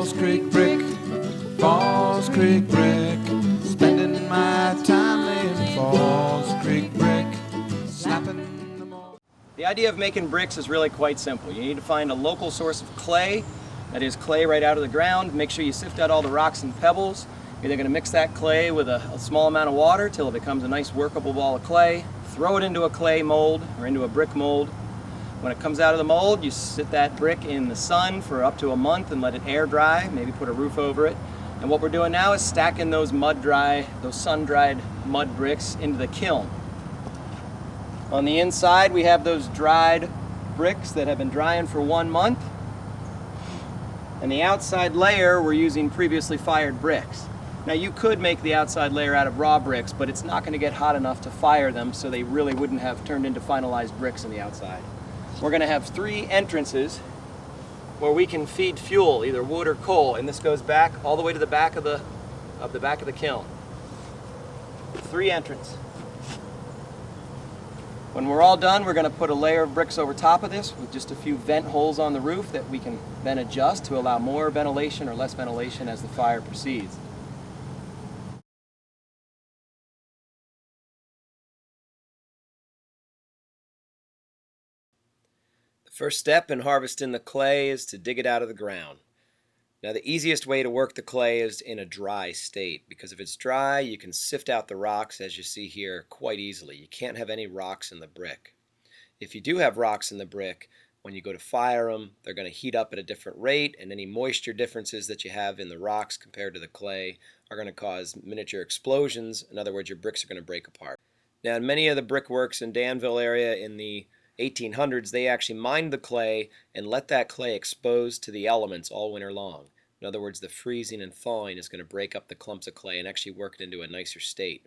Falls Creek brick, Falls Creek brick, spending my time laying Falls Creek brick, snapping them all. The idea of making bricks is really quite simple. You need to find a local source of clay, that is clay right out of the ground. Make sure you sift out all the rocks and pebbles. You're going to mix that clay with a small amount of water till it becomes a nice workable ball of clay. Throw it into a clay mold or into a brick mold. When it comes out of the mold, you sit that brick in the sun for up to a month and let it air dry, maybe put a roof over it. And what we're doing now is stacking those sun-dried mud bricks into the kiln. On the inside, we have those dried bricks that have been drying for 1 month. And the outside layer, we're using previously fired bricks. Now you could make the outside layer out of raw bricks, but it's not going to get hot enough to fire them, so they really wouldn't have turned into finalized bricks on the outside. We're going to have 3 entrances where we can feed fuel, either wood or coal, and this goes back all the way to the back of the kiln. 3 entrances. When we're all done, we're going to put a layer of bricks over top of this with just a few vent holes on the roof that we can then adjust to allow more ventilation or less ventilation as the fire proceeds. The first step in harvesting the clay is to dig it out of the ground. Now the easiest way to work the clay is in a dry state, because if it's dry you can sift out the rocks, as you see here, quite easily. You can't have any rocks in the brick. If you do have rocks in the brick, when you go to fire them, they're going to heat up at a different rate, and any moisture differences that you have in the rocks compared to the clay are going to cause miniature explosions. In other words, your bricks are going to break apart. Now in many of the brickworks in Danville area in the 1800s, they actually mined the clay and let that clay expose to the elements all winter long. In other words, the freezing and thawing is going to break up the clumps of clay and actually work it into a nicer state.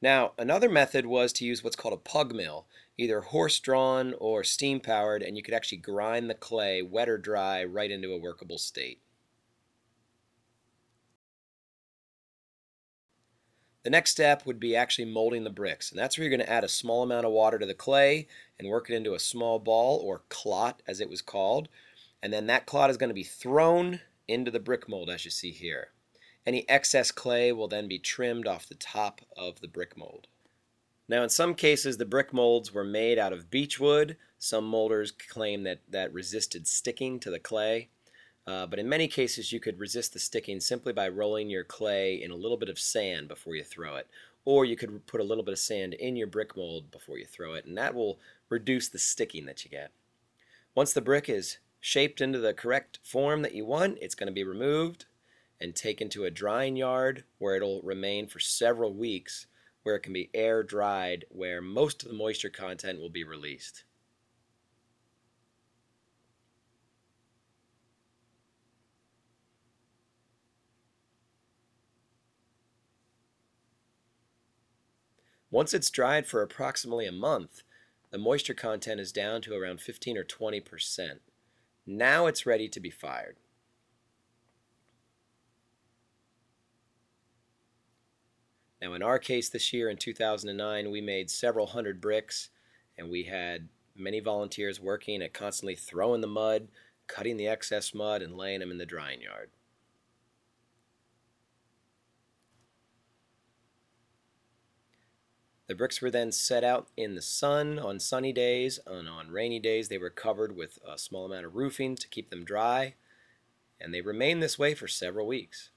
Now, another method was to use what's called a pug mill, either horse-drawn or steam-powered, and you could actually grind the clay, wet or dry, right into a workable state. The next step would be actually molding the bricks, and that's where you're going to add a small amount of water to the clay and work it into a small ball, or clot as it was called, and then that clot is going to be thrown into the brick mold as you see here. Any excess clay will then be trimmed off the top of the brick mold. Now in some cases the brick molds were made out of beech wood. Some molders claim that resisted sticking to the clay. But in many cases you could resist the sticking simply by rolling your clay in a little bit of sand before you throw it. Or you could put a little bit of sand in your brick mold before you throw it, and that will reduce the sticking that you get. Once the brick is shaped into the correct form that you want, it's going to be removed and taken to a drying yard where it'll remain for several weeks, where it can be air dried, where most of the moisture content will be released. Once it's dried for approximately a month, the moisture content is down to around 15 or 20%. Now it's ready to be fired. Now in our case this year in 2009, we made several hundred bricks, and we had many volunteers working at constantly throwing the mud, cutting the excess mud, and laying them in the drying yard. The bricks were then set out in the sun on sunny days, and on rainy days they were covered with a small amount of roofing to keep them dry, and they remained this way for several weeks.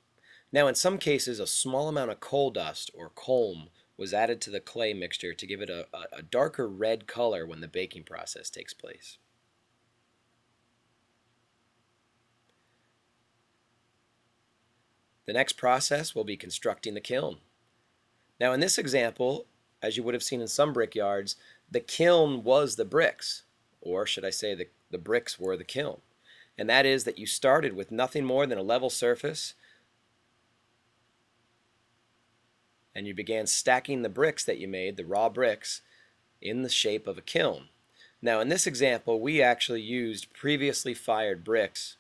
Now in some cases a small amount of coal dust or colm was added to the clay mixture to give it a darker red color when the baking process takes place. The next process will be constructing the kiln. Now in this example, as you would have seen in some brickyards, the kiln was the bricks, or should I say the bricks were the kiln. And that is that you started with nothing more than a level surface, and you began stacking the bricks that you made, the raw bricks, in the shape of a kiln. Now in this example we actually used previously fired bricks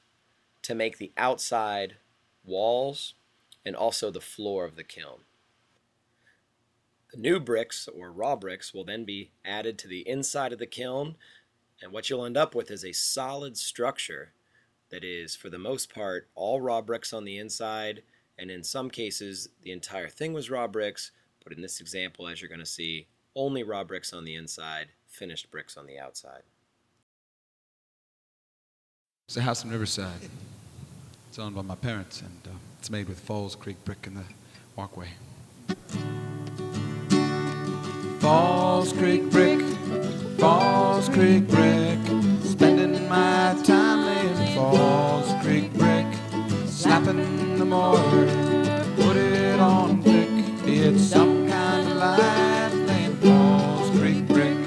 to make the outside walls and also the floor of the kiln. The new bricks, or raw bricks, will then be added to the inside of the kiln And what you'll end up with is a solid structure that is, for the most part, all raw bricks on the inside, and in some cases, the entire thing was raw bricks, but in this example, as you're going to see, only raw bricks on the inside, finished bricks on the outside. It's a house in Riverside. It's owned by my parents, and it's made with Falls Creek brick in the walkway. Falls Creek brick, Falls Creek brick, spending my time laying Falls Creek brick, slapping the mortar, put it on thick. It's some kind of life laying Falls Creek brick.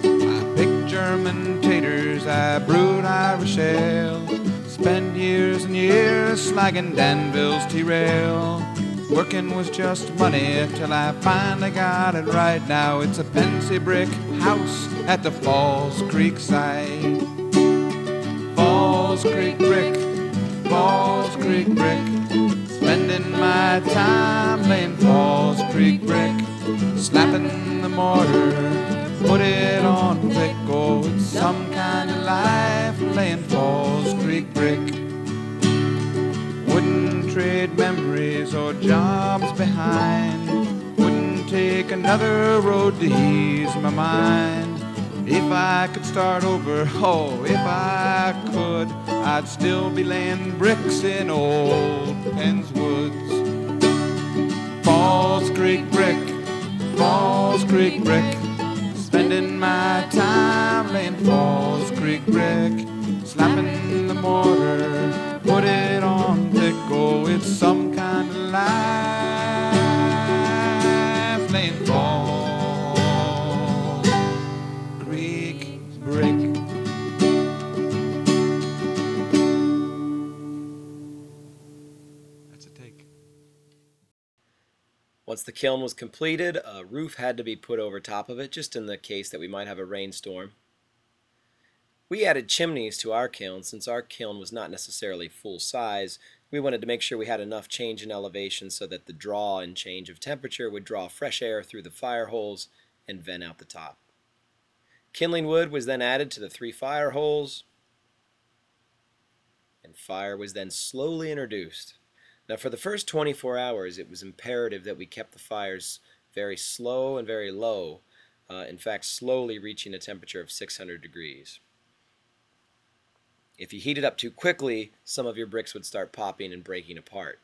I pick German taters, I brewed Irish ale, spent years and years slagging Danville's T-rail. Working was just money till I finally got it right. Now it's a fancy brick house at the Falls Creek site. Falls Creek brick, Falls Creek brick, spending my time laying Falls Creek brick, slapping the mortar, put it on thick. Oh, it's some kind of life laying Falls Creek brick. Wouldn't trade memories or jobs behind, wouldn't take another road to ease my mind. If I could start over, oh, if I could, I'd still be laying bricks in old Penn's Woods. Falls Creek brick, Falls Creek brick, spending my time laying Falls Creek brick, slapping the mortar, put it on thick. Oh, it's some kind of life laying Falls Creek brick. That's a take. Once the kiln was completed, a roof had to be put over top of it, just in the case that we might have a rainstorm. We added chimneys to our kiln. Since our kiln was not necessarily full size, we wanted to make sure we had enough change in elevation so that the draw and change of temperature would draw fresh air through the fire holes and vent out the top. Kindling wood was then added to the 3 fire holes, and fire was then slowly introduced. Now, for the first 24 hours, it was imperative that we kept the fires very slow and very low, in fact, slowly reaching a temperature of 600 degrees. If you heat it up too quickly, some of your bricks would start popping and breaking apart.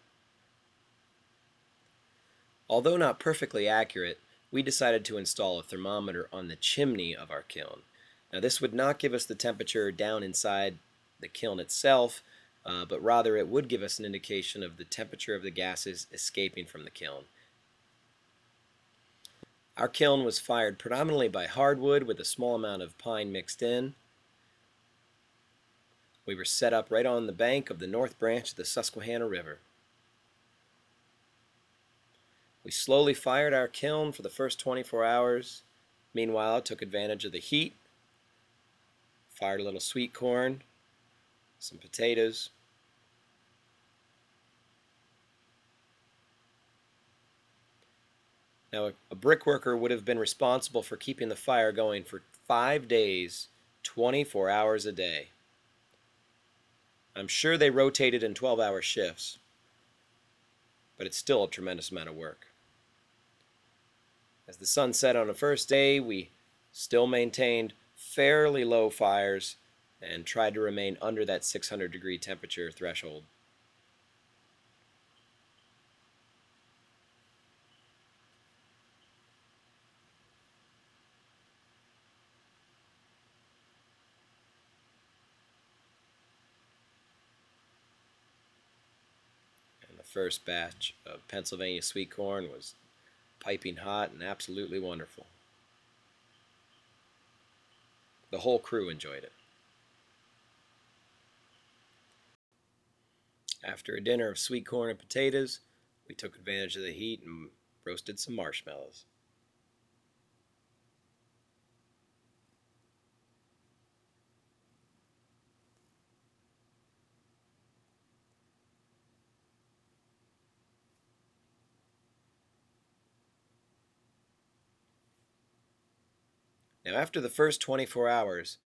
Although not perfectly accurate, we decided to install a thermometer on the chimney of our kiln. Now, this would not give us the temperature down inside the kiln itself, but rather it would give us an indication of the temperature of the gases escaping from the kiln. Our kiln was fired predominantly by hardwood with a small amount of pine mixed in. We were set up right on the bank of the north branch of the Susquehanna River. We slowly fired our kiln for the first 24 hours. Meanwhile, I took advantage of the heat, fired a little sweet corn, some potatoes. Now, a brickworker would have been responsible for keeping the fire going for 5 days, 24 hours a day. I'm sure they rotated in 12-hour shifts, but it's still a tremendous amount of work. As the sun set on the first day, we still maintained fairly low fires and tried to remain under that 600-degree temperature threshold. And the first batch of Pennsylvania sweet corn was piping hot and absolutely wonderful. The whole crew enjoyed it. After a dinner of sweet corn and potatoes, we took advantage of the heat and roasted some marshmallows. Now after the first 24 hours,